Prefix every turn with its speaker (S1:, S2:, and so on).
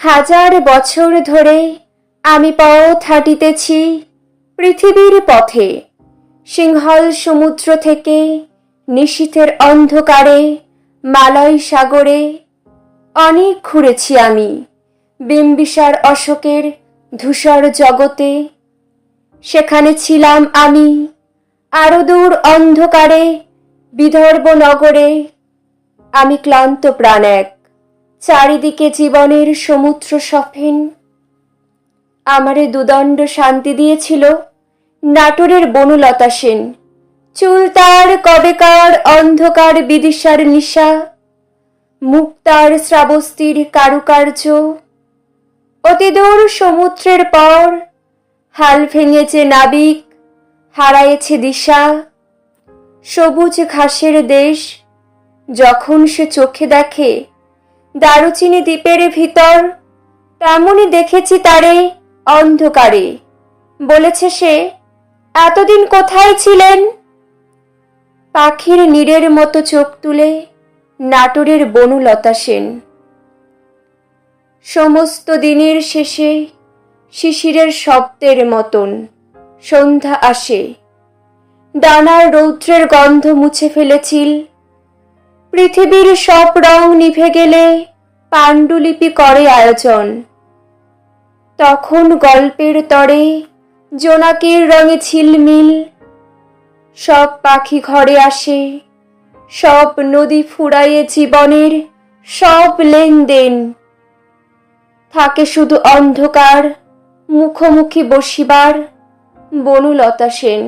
S1: হাজার বছর ধরে আমি পথ হাঁটিতেছি পৃথিবীর পথে, সিংহল সমুদ্র থেকে নিশীথের অন্ধকারে মালয় সাগরে। অনেক ঘুরেছি আমি বিম্বিসার অশোকের ধূসর জগতে। সেখানে ছিলাম আমি আরো দূর অন্ধকারে বিদর্ভ নগরে। আমি ক্লান্ত প্রাণ এক, চারিদিকে জীবনের সমুদ্র সফেন। আমারে দুদণ্ড শান্তি দিয়েছিল নাটোরের বনলতা সেন। চুল তার কবেকার অন্ধকার বিদিশার নিশা, মুক্তার শ্রাবস্তির কারুকার্য। অতিদূর সমুদ্রের পর হাল ভেঙেছে নাবিক, হারায়েছে দিশা। সবুজ ঘাসের দেশ যখন সে চোখে দেখে দারুচিনি দ্বীপের ভিতর, তেমনই দেখেছি তারে অন্ধকারে। বলেছে সে, এতদিন কোথায় ছিলেন? পাখির নীড়ের মতো চোখ তুলে নাটোরের বনলতা সেন। সমস্ত দিনের শেষে শিশিরের শব্দের মতন সন্ধ্যা আসে। ডানার রৌদ্রের গন্ধ মুছে ফেলেছিল। পৃথিবীর সব রং নিভে গেলে পাণ্ডুলিপি করে আয়োজন। তখন গল্পের তরে জোনাকির রঙে ঝিলমিল। সব পাখি ঘরে আসে, সব নদী ফুরায়ে জীবনের সব লেনদেন। থাকে শুধু অন্ধকার মুখোমুখি বসিবার বনলতা সেন।